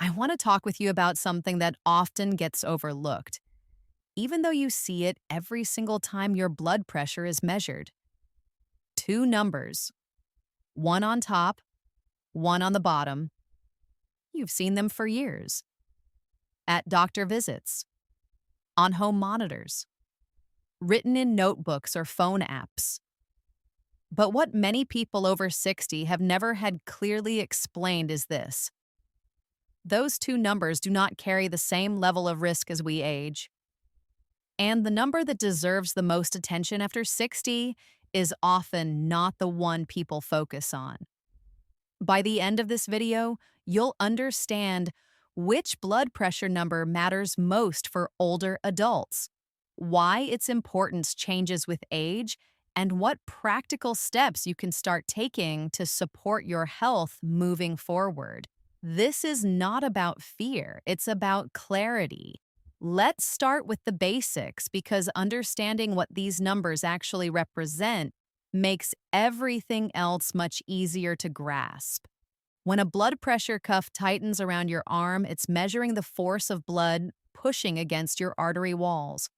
I want to talk with you about something that often gets overlooked, even though you see it every single time your blood pressure is measured. Two numbers, one on top, one on the bottom. You've seen them for years. At doctor visits, on home monitors, written in notebooks or phone apps. But what many people over 60 have never had clearly explained is this: those two numbers do not carry the same level of risk as we age. And the number that deserves the most attention after 60 is often not the one people focus on. By the end of this video, you'll understand which blood pressure number matters most for older adults, why its importance changes with age, and what practical steps you can start taking to support your health moving forward. This is not about fear, it's about clarity. Let's start with the basics because understanding what these numbers actually represent makes everything else much easier to grasp. When a blood pressure cuff tightens around your arm, it's measuring the force of blood pushing against your artery walls.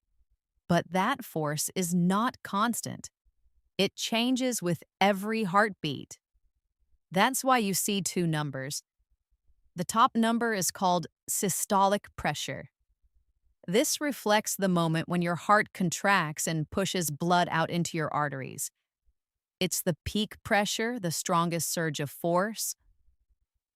But that force is not constant. It changes with every heartbeat. That's why you see two numbers. The top number is called systolic pressure. This reflects the moment when your heart contracts and pushes blood out into your arteries. It's the peak pressure, the strongest surge of force.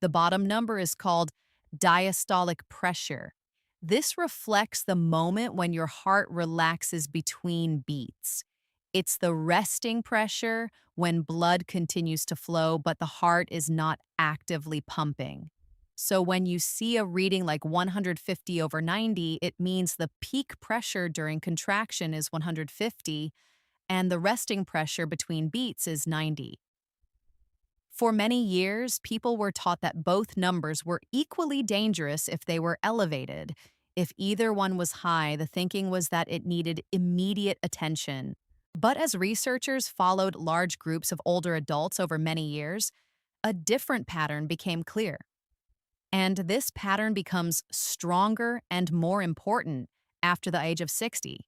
The bottom number is called diastolic pressure. This reflects the moment when your heart relaxes between beats. It's the resting pressure when blood continues to flow, but the heart is not actively pumping. So when you see a reading like 150/90, it means the peak pressure during contraction is 150 and the resting pressure between beats is 90. For many years, people were taught that both numbers were equally dangerous if they were elevated. If either one was high, the thinking was that it needed immediate attention. But as researchers followed large groups of older adults over many years, a different pattern became clear. And this pattern becomes stronger and more important after the age of 60.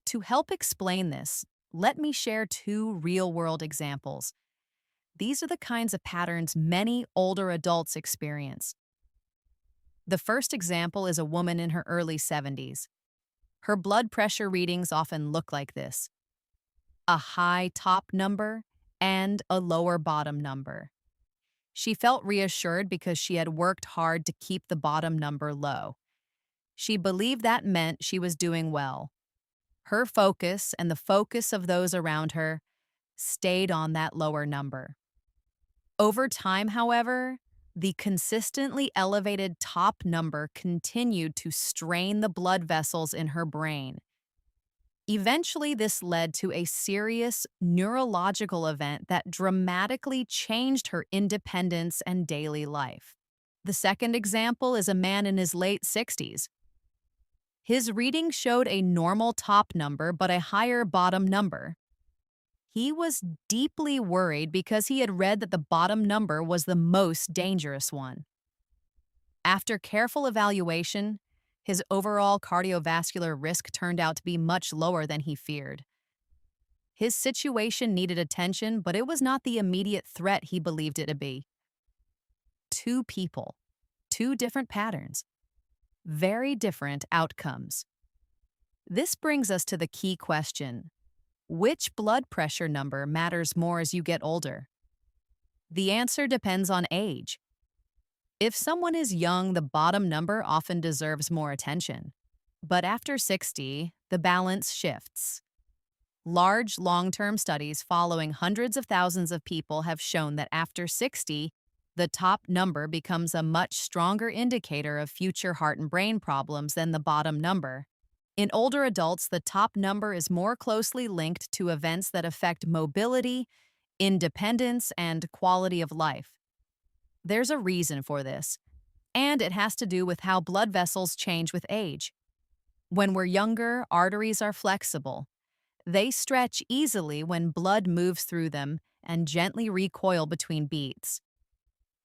To help explain this, let me share two real-world examples. These are the kinds of patterns many older adults experience. The first example is a woman in her early 70s. Her blood pressure readings often look like this: a high top number and a lower bottom number. She felt reassured because she had worked hard to keep the bottom number low. She believed that meant she was doing well. Her focus and the focus of those around her stayed on that lower number. Over time, however, the consistently elevated top number continued to strain the blood vessels in her brain. Eventually, this led to a serious neurological event that dramatically changed her independence and daily life. The second example is a man in his late 60s. His reading showed a normal top number but a higher bottom number. He was deeply worried because he had read that the bottom number was the most dangerous one. After careful evaluation, his overall cardiovascular risk turned out to be much lower than he feared. His situation needed attention, but it was not the immediate threat he believed it to be. Two people, two different patterns, very different outcomes. This brings us to the key question: which blood pressure number matters more as you get older? The answer depends on age. If someone is young, the bottom number often deserves more attention. But after 60, the balance shifts. Large, long-term studies following hundreds of thousands of people have shown that after 60, the top number becomes a much stronger indicator of future heart and brain problems than the bottom number. In older adults, the top number is more closely linked to events that affect mobility, independence, and quality of life. There's a reason for this, and it has to do with how blood vessels change with age. When we're younger, arteries are flexible. They stretch easily when blood moves through them and gently recoil between beats.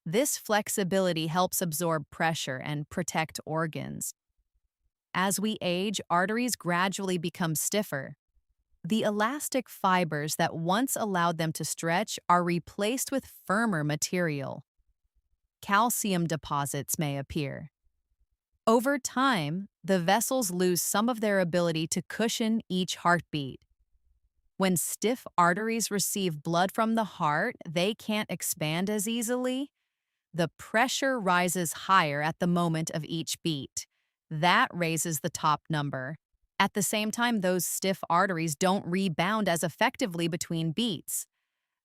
This flexibility helps absorb pressure and protect organs. As we age, arteries gradually become stiffer. The elastic fibers that once allowed them to stretch are replaced with firmer material. Calcium deposits may appear. Over time, the vessels lose some of their ability to cushion each heartbeat. When stiff arteries receive blood from the heart, they can't expand as easily. The pressure rises higher at the moment of each beat. That raises the top number. At the same time, those stiff arteries don't rebound as effectively between beats.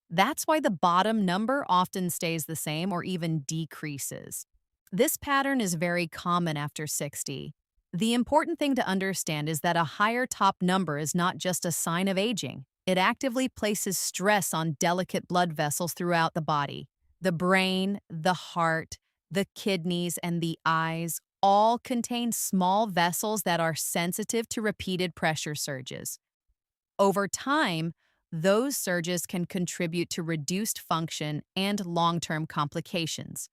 That's why the bottom number often stays the same or even decreases. This pattern is very common after 60. The important thing to understand is that a higher top number is not just a sign of aging. It actively places stress on delicate blood vessels throughout the body. The brain, the heart, the kidneys, and the eyes all contain small vessels that are sensitive to repeated pressure surges. Over time, those surges can contribute to reduced function and long-term complications.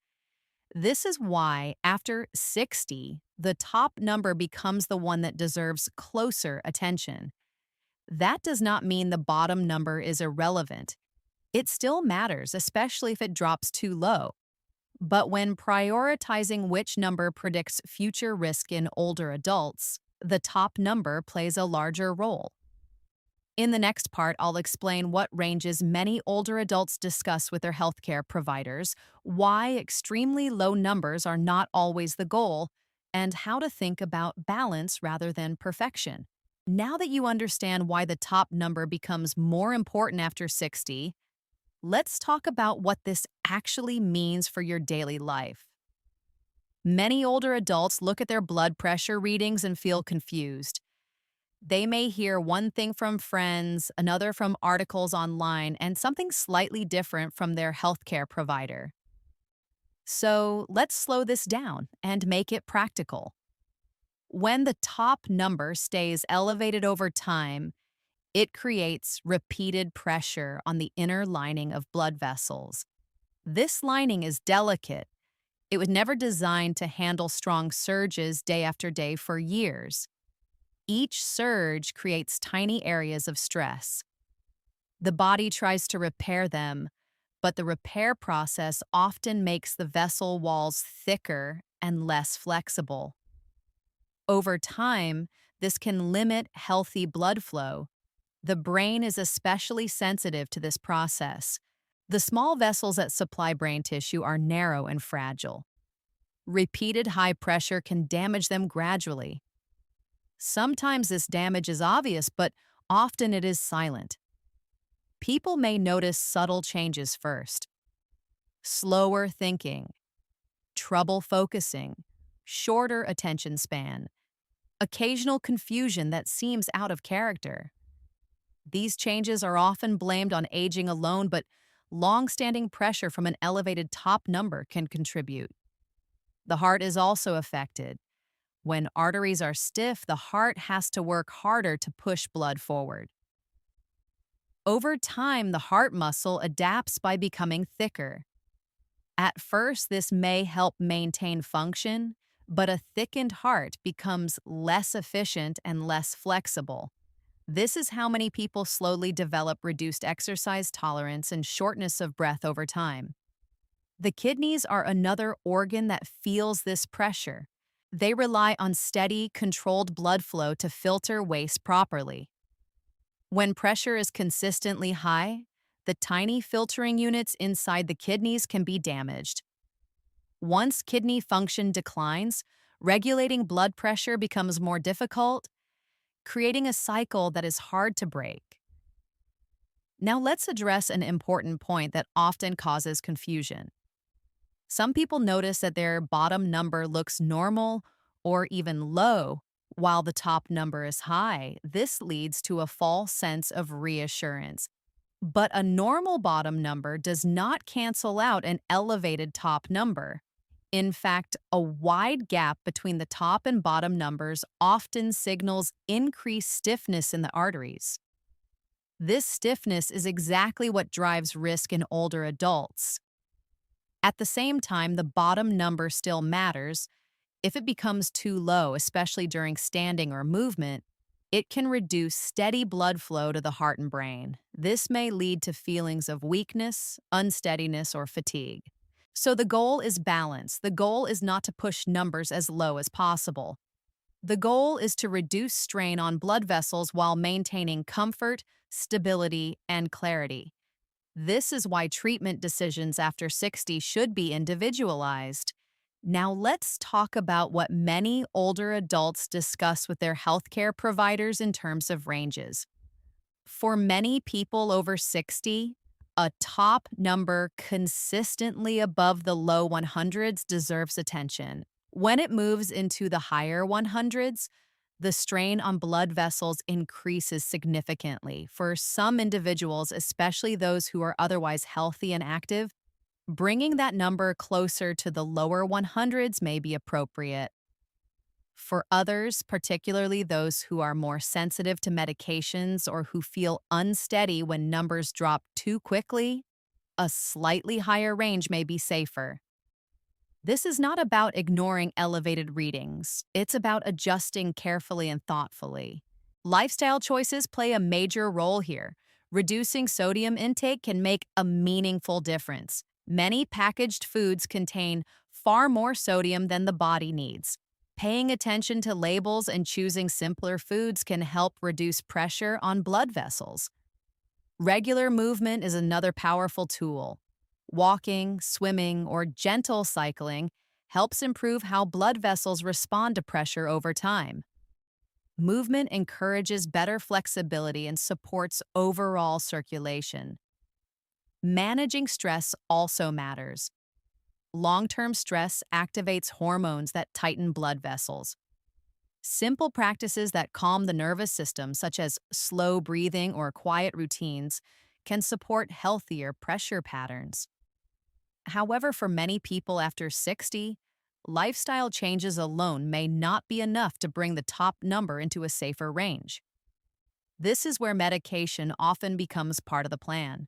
This is why, after 60, the top number becomes the one that deserves closer attention. That does not mean the bottom number is irrelevant. It still matters, especially if it drops too low. But when prioritizing which number predicts future risk in older adults, the top number plays a larger role. In the next part, I'll explain what ranges many older adults discuss with their healthcare providers, why extremely low numbers are not always the goal, and how to think about balance rather than perfection. Now that you understand why the top number becomes more important after 60, let's talk about what this actually means for your daily life. Many older adults look at their blood pressure readings and feel confused. They may hear one thing from friends, another from articles online, and something slightly different from their healthcare provider. So let's slow this down and make it practical. When the top number stays elevated over time, it creates repeated pressure on the inner lining of blood vessels. This lining is delicate. It was never designed to handle strong surges day after day for years. Each surge creates tiny areas of stress. The body tries to repair them, but the repair process often makes the vessel walls thicker and less flexible. Over time, this can limit healthy blood flow. The brain is especially sensitive to this process. The small vessels that supply brain tissue are narrow and fragile. Repeated high pressure can damage them gradually. Sometimes this damage is obvious, but often it is silent. People may notice subtle changes first. Slower thinking, trouble focusing, shorter attention span, occasional confusion that seems out of character. These changes are often blamed on aging alone, but long-standing pressure from an elevated top number can contribute. The heart is also affected. When arteries are stiff, the heart has to work harder to push blood forward. Over time, the heart muscle adapts by becoming thicker. At first, this may help maintain function, but a thickened heart becomes less efficient and less flexible. This is how many people slowly develop reduced exercise tolerance and shortness of breath over time. The kidneys are another organ that feels this pressure. They rely on steady, controlled blood flow to filter waste properly. When pressure is consistently high, the tiny filtering units inside the kidneys can be damaged. Once kidney function declines, regulating blood pressure becomes more difficult, creating a cycle that is hard to break. Now let's address an important point that often causes confusion. Some people notice that their bottom number looks normal or even low, while the top number is high. This leads to a false sense of reassurance. But a normal bottom number does not cancel out an elevated top number. In fact, a wide gap between the top and bottom numbers often signals increased stiffness in the arteries. This stiffness is exactly what drives risk in older adults. At the same time, the bottom number still matters. If it becomes too low, especially during standing or movement, it can reduce steady blood flow to the heart and brain. This may lead to feelings of weakness, unsteadiness, or fatigue. So the goal is balance. The goal is not to push numbers as low as possible. The goal is to reduce strain on blood vessels while maintaining comfort, stability, and clarity. This is why treatment decisions after 60 should be individualized. Now, let's talk about what many older adults discuss with their healthcare providers in terms of ranges. For many people over 60, a top number consistently above the low 100s deserves attention. When it moves into the higher 100s, the strain on blood vessels increases significantly. For some individuals, especially those who are otherwise healthy and active, bringing that number closer to the lower 100s may be appropriate. For others, particularly those who are more sensitive to medications or who feel unsteady when numbers drop too quickly, a slightly higher range may be safer. This is not about ignoring elevated readings. It's about adjusting carefully and thoughtfully. Lifestyle choices play a major role here. Reducing sodium intake can make a meaningful difference. Many packaged foods contain far more sodium than the body needs. Paying attention to labels and choosing simpler foods can help reduce pressure on blood vessels. Regular movement is another powerful tool. Walking, swimming, or gentle cycling helps improve how blood vessels respond to pressure over time. Movement encourages better flexibility and supports overall circulation. Managing stress also matters. Long-term stress activates hormones that tighten blood vessels. Simple practices that calm the nervous system, such as slow breathing or quiet routines, can support healthier pressure patterns. However, for many people after 60, lifestyle changes alone may not be enough to bring the top number into a safer range. This is where medication often becomes part of the plan.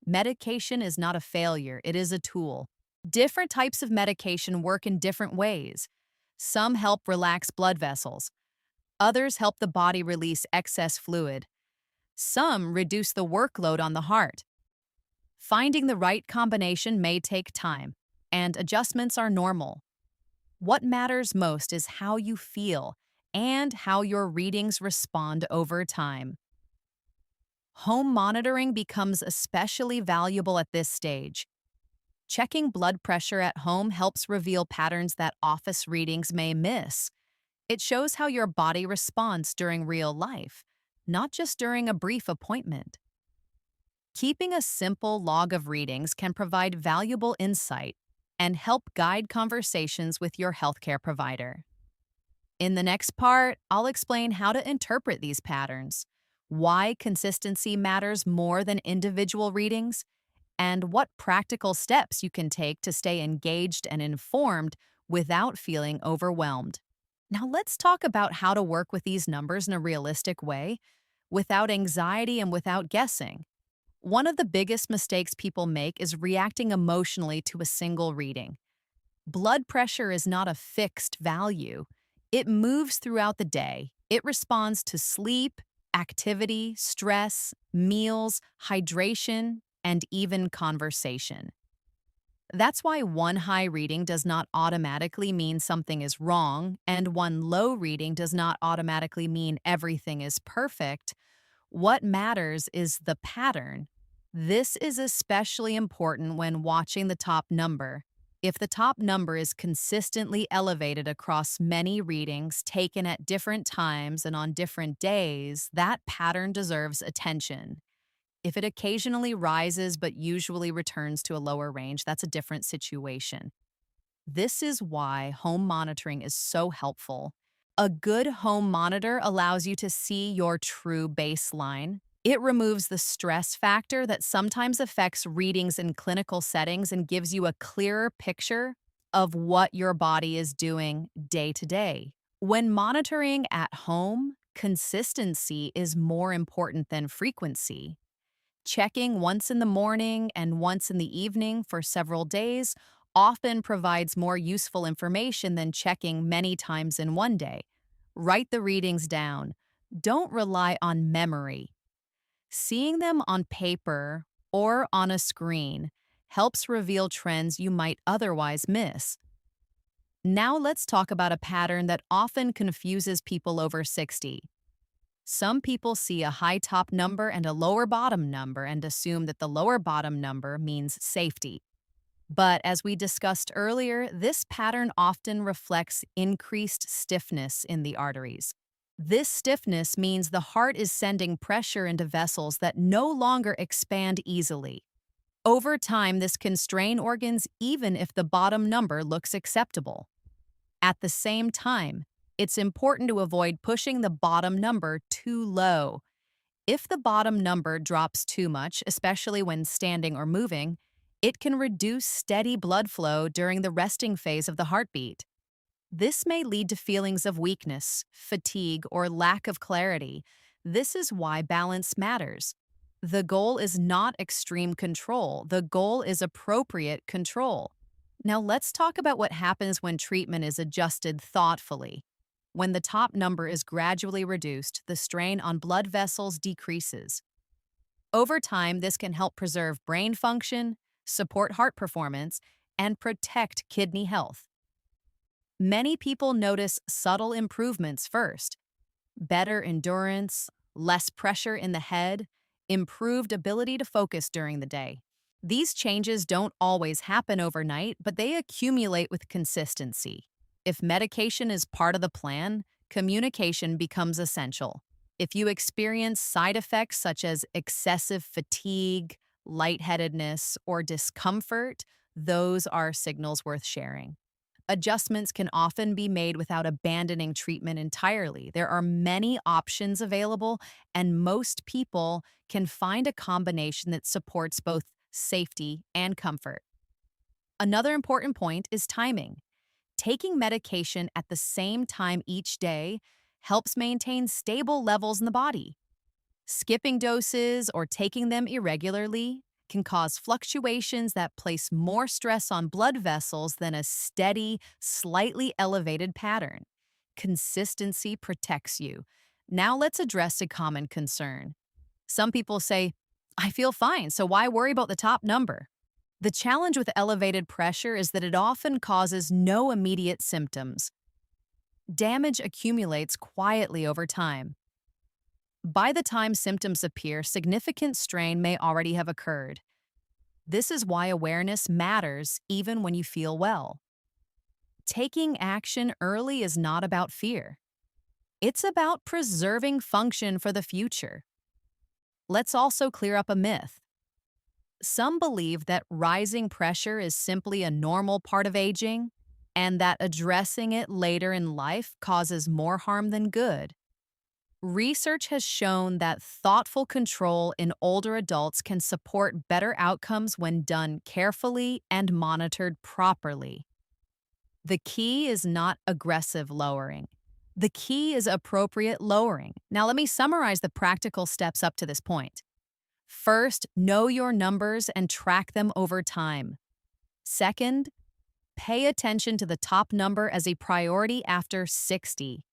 Medication is not a failure, it is a tool. Different types of medication work in different ways. Some help relax blood vessels. Others help the body release excess fluid. Some reduce the workload on the heart. Finding the right combination may take time, and adjustments are normal. What matters most is how you feel and how your readings respond over time. Home monitoring becomes especially valuable at this stage. Checking blood pressure at home helps reveal patterns that office readings may miss. It shows how your body responds during real life, not just during a brief appointment. Keeping a simple log of readings can provide valuable insight and help guide conversations with your healthcare provider. In the next part, I'll explain how to interpret these patterns, why consistency matters more than individual readings, and what practical steps you can take to stay engaged and informed without feeling overwhelmed. Now, let's talk about how to work with these numbers in a realistic way, without anxiety and without guessing. One of the biggest mistakes people make is reacting emotionally to a single reading. Blood pressure is not a fixed value. It moves throughout the day. It responds to sleep, activity, stress, meals, hydration, and even conversation. That's why one high reading does not automatically mean something is wrong, and one low reading does not automatically mean everything is perfect. What matters is the pattern. This is especially important when watching the top number. If the top number is consistently elevated across many readings taken at different times and on different days, that pattern deserves attention. If it occasionally rises but usually returns to a lower range, that's a different situation. This is why home monitoring is so helpful. A good home monitor allows you to see your true baseline. It removes the stress factor that sometimes affects readings in clinical settings and gives you a clearer picture of what your body is doing day to day. When monitoring at home, consistency is more important than frequency. Checking once in the morning and once in the evening for several days often provides more useful information than checking many times in one day. Write the readings down. Don't rely on memory. Seeing them on paper or on a screen helps reveal trends you might otherwise miss. Now let's talk about a pattern that often confuses people over 60. Some people see a high top number and a lower bottom number and assume that the lower bottom number means safety. But as we discussed earlier, this pattern often reflects increased stiffness in the arteries. This stiffness means the heart is sending pressure into vessels that no longer expand easily. Over time, this can strain organs even if the bottom number looks acceptable. At the same time, it's important to avoid pushing the bottom number too low. If the bottom number drops too much, especially when standing or moving, it can reduce steady blood flow during the resting phase of the heartbeat. This may lead to feelings of weakness, fatigue, or lack of clarity. This is why balance matters. The goal is not extreme control. The goal is appropriate control. Now let's talk about what happens when treatment is adjusted thoughtfully. When the top number is gradually reduced, the strain on blood vessels decreases. Over time, this can help preserve brain function, support heart performance, and protect kidney health. Many people notice subtle improvements first: better endurance, less pressure in the head, improved ability to focus during the day. These changes don't always happen overnight, but they accumulate with consistency. If medication is part of the plan, communication becomes essential. If you experience side effects such as excessive fatigue, lightheadedness, or discomfort, those are signals worth sharing. Adjustments can often be made without abandoning treatment entirely. There are many options available, and most people can find a combination that supports both safety and comfort. Another important point is timing. Taking medication at the same time each day helps maintain stable levels in the body. Skipping doses or taking them irregularly can cause fluctuations that place more stress on blood vessels than a steady, slightly elevated pattern. Consistency protects you. Now let's address a common concern. Some people say, I feel fine, so why worry about the top number? The challenge with elevated pressure is that it often causes no immediate symptoms. Damage accumulates quietly over time. By the time symptoms appear, significant strain may already have occurred. This is why awareness matters even when you feel well. Taking action early is not about fear. It's about preserving function for the future. Let's also clear up a myth. Some believe that rising pressure is simply a normal part of aging, and that addressing it later in life causes more harm than good. Research has shown that thoughtful control in older adults can support better outcomes when done carefully and monitored properly. The key is not aggressive lowering. The key is appropriate lowering. Now, let me summarize the practical steps up to this point. First, know your numbers and track them over time. Second, pay attention to the top number as a priority after 60.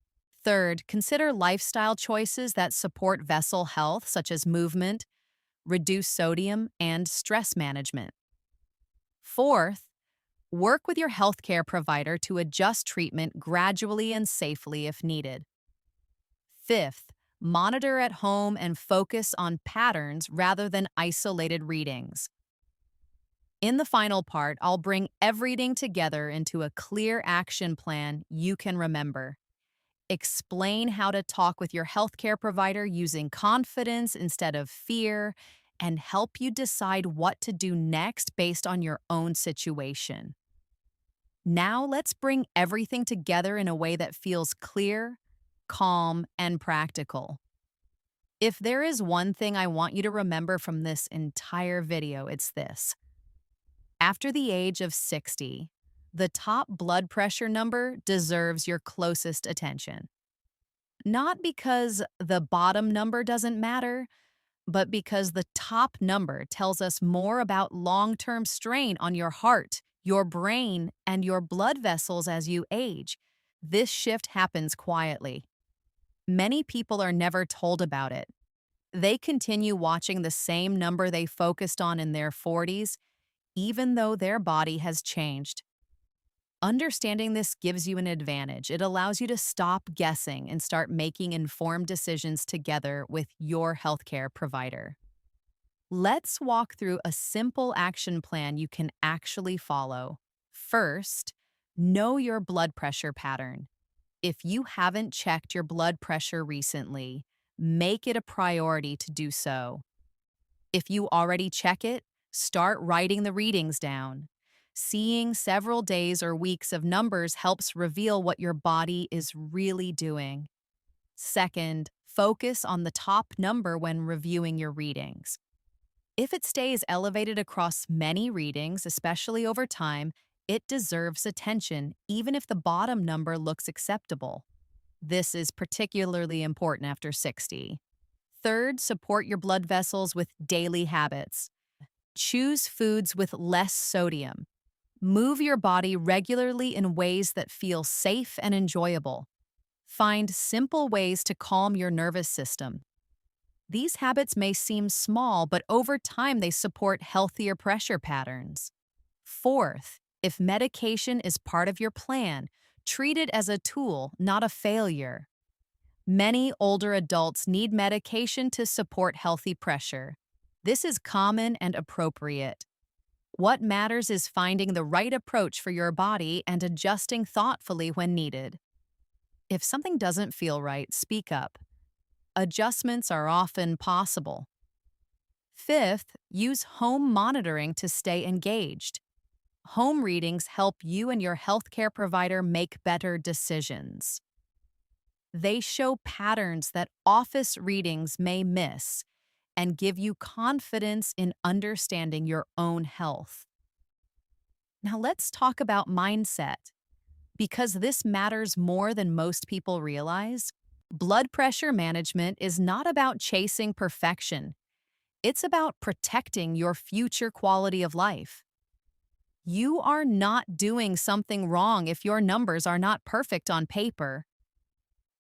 Third, consider lifestyle choices that support vessel health, such as movement, reduced sodium, and stress management. Fourth, work with your healthcare provider to adjust treatment gradually and safely if needed. Fifth, monitor at home and focus on patterns rather than isolated readings. In the final part, I'll bring everything together into a clear action plan you can remember. Explain how to talk with your healthcare provider using confidence instead of fear, and help you decide what to do next based on your own situation. Now let's bring everything together in a way that feels clear, calm, and practical. If there is one thing I want you to remember from this entire video, it's this. After the age of 60, the top blood pressure number deserves your closest attention. Not because the bottom number doesn't matter, but because the top number tells us more about long-term strain on your heart, your brain, and your blood vessels as you age. This shift happens quietly. Many people are never told about it. They continue watching the same number they focused on in their 40s, even though their body has changed. Understanding this gives you an advantage. It allows you to stop guessing and start making informed decisions together with your healthcare provider. Let's walk through a simple action plan you can actually follow. First, know your blood pressure pattern. If you haven't checked your blood pressure recently, make it a priority to do so. If you already check it, start writing the readings down. Seeing several days or weeks of numbers helps reveal what your body is really doing. Second, focus on the top number when reviewing your readings. If it stays elevated across many readings, especially over time, it deserves attention, even if the bottom number looks acceptable. This is particularly important after 60. Third, support your blood vessels with daily habits. Choose foods with less sodium. Move your body regularly in ways that feel safe and enjoyable. Find simple ways to calm your nervous system. These habits may seem small, but over time they support healthier pressure patterns. Fourth, if medication is part of your plan, treat it as a tool, not a failure. Many older adults need medication to support healthy pressure. This is common and appropriate. What matters is finding the right approach for your body and adjusting thoughtfully when needed. If something doesn't feel right, speak up. Adjustments are often possible. Fifth, use home monitoring to stay engaged. Home readings help you and your healthcare provider make better decisions. They show patterns that office readings may miss and give you confidence in understanding your own health. Now let's talk about mindset. Because this matters more than most people realize, blood pressure management is not about chasing perfection. It's about protecting your future quality of life. You are not doing something wrong if your numbers are not perfect on paper.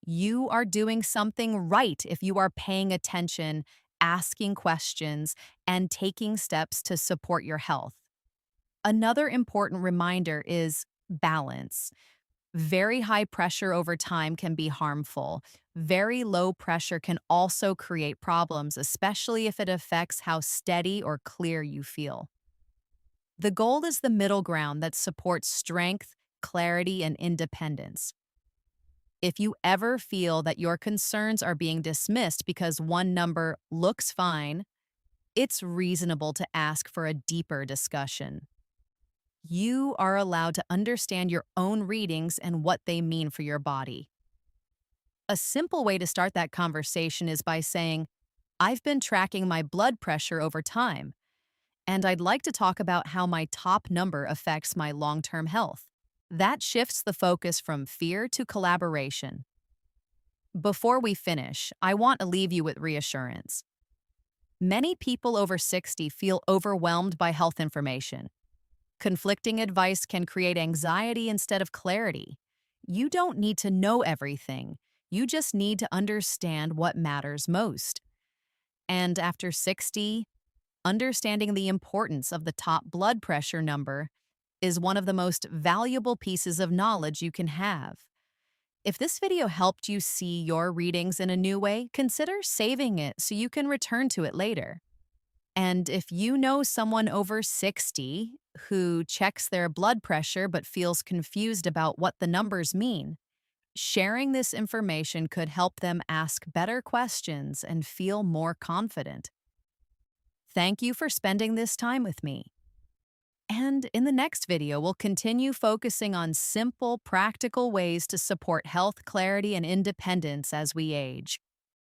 You are doing something right if you are paying attention, asking questions, and taking steps to support your health. Another important reminder is balance. Very high pressure over time can be harmful. Very low pressure can also create problems, especially if it affects how steady or clear you feel. The goal is the middle ground that supports strength, clarity, and independence. If you ever feel that your concerns are being dismissed because one number looks fine, it's reasonable to ask for a deeper discussion. You are allowed to understand your own readings and what they mean for your body. A simple way to start that conversation is by saying, "I've been tracking my blood pressure over time, and I'd like to talk about how my top number affects my long-term health." That shifts the focus from fear to collaboration. Before we finish, I want to leave you with reassurance. Many people over 60 feel overwhelmed by health information. Conflicting advice can create anxiety instead of clarity. You don't need to know everything. You just need to understand what matters most. And after 60, understanding the importance of the top blood pressure number is one of the most valuable pieces of knowledge you can have. If this video helped you see your readings in a new way, consider saving it so you can return to it later. And if you know someone over 60 who checks their blood pressure but feels confused about what the numbers mean, sharing this information could help them ask better questions and feel more confident. Thank you for spending this time with me. And in the next video, we'll continue focusing on simple, practical ways to support health, clarity, and independence as we age.